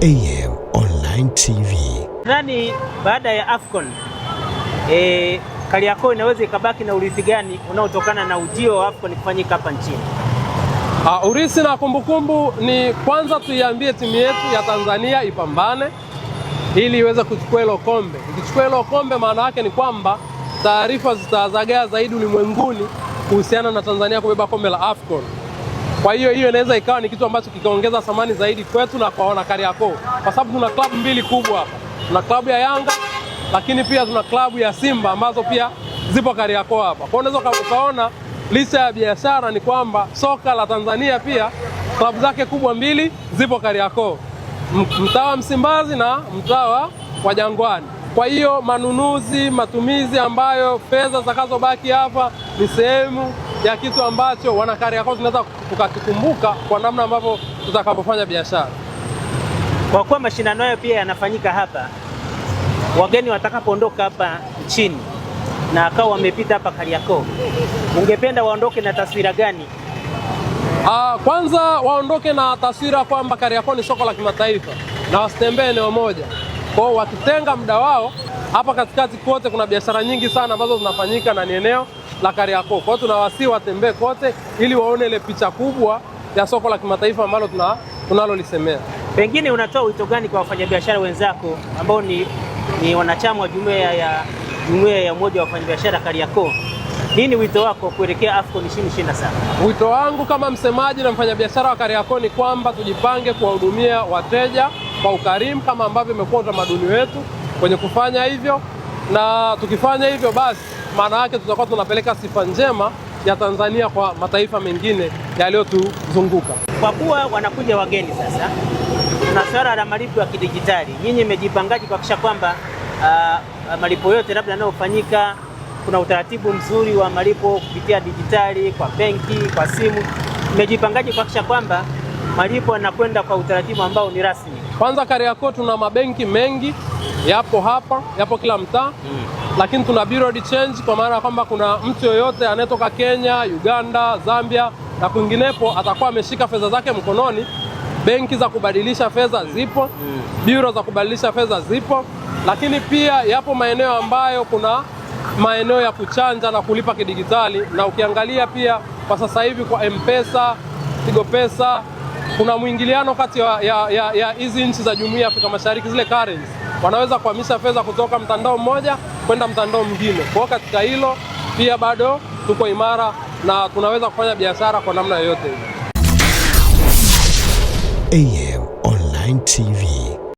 AM Online TV. Nani baada ya AFCON Kariakoo inaweza ikabaki na urithi gani unaotokana na ujio wa AFCON kufanyika hapa nchini? Urithi na kumbukumbu ni kwanza tuiambie timu yetu ya Tanzania ipambane ili iweze kuchukua hilo kombe. Ikichukua hilo kombe maana yake ni kwamba taarifa zitazagaa zaidi ulimwenguni kuhusiana na Tanzania kubeba kombe la AFCON. Kwa hiyo inaweza ikawa ni kitu ambacho kikaongeza thamani zaidi kwetu na kwa wana Kariakoo, kwa sababu tuna klabu mbili kubwa hapa. Tuna klabu ya Yanga lakini pia tuna klabu ya Simba ambazo pia zipo Kariakoo hapa. Kwa hiyo unaweza ukaona licha ya biashara ni kwamba soka la Tanzania pia klabu zake kubwa mbili zipo Kariakoo, mtaa wa Msimbazi na mtaa wa Jangwani. Kwa hiyo manunuzi, matumizi ambayo fedha zitakazobaki hapa ni sehemu ya kitu ambacho wana Kariakoo tunaweza tukakikumbuka kwa namna ambavyo tutakapofanya biashara. Kwa kuwa mashindano hayo pia yanafanyika hapa, wageni watakapoondoka hapa nchini na akao wamepita hapa Kariakoo, ungependa waondoke na taswira gani? Kwanza waondoke na taswira kwamba Kariakoo ni soko la kimataifa na wasitembee eneo moja. Kwa hiyo wakitenga muda wao hapa katikati kote kuna biashara nyingi sana ambazo zinafanyika na ni eneo la Kariakoo. Kwa hiyo tunawasihi watembee kote ili waone ile picha kubwa ya soko la kimataifa ambalo tunalolisemea. Pengine unatoa wito gani kwa wafanyabiashara wenzako ambao ni wanachama wa jumuiya ya umoja wa wafanyabiashara Kariakoo? Nini wito wako kuelekea AFCON 2027? Wito wangu kama msemaji na mfanyabiashara wa Kariakoo ni kwamba tujipange kuwahudumia wateja kwa ukarimu kama ambavyo imekuwa utamaduni wetu kwenye kufanya hivyo, na tukifanya hivyo basi maana yake tutakuwa tunapeleka sifa njema ya Tanzania kwa mataifa mengine yaliyotuzunguka. Kwa kuwa wanakuja wageni sasa, na swala la malipo ya kidijitali, nyinyi mmejipangaje kuhakikisha kwamba malipo yote labda yanayofanyika kuna utaratibu mzuri wa malipo kupitia dijitali, kwa benki, kwa simu? Mmejipangaje kuhakikisha kwamba malipo yanakwenda kwa utaratibu ambao ni rasmi? Kwanza Kariakoo tuna mabenki mengi, yapo hapa, yapo kila mtaa. Lakini tuna bureau de change, kwa maana kwamba kuna mtu yoyote anayetoka Kenya, Uganda, Zambia na kwinginepo atakuwa ameshika fedha zake mkononi. Benki za kubadilisha fedha zipo, bureau za kubadilisha fedha zipo, lakini pia yapo maeneo ambayo kuna maeneo ya kuchanja na kulipa kidigitali. Na ukiangalia pia kwa sasa hivi kwa M-Pesa, Tigo Pesa, kuna mwingiliano kati ya hizi nchi za Jumuiya ya Afrika Mashariki, zile currency wanaweza kuhamisha fedha kutoka mtandao mmoja kwenda mtandao mwingine. Kwa katika hilo pia bado tuko imara na tunaweza kufanya biashara kwa namna yoyote ile. AM Online TV.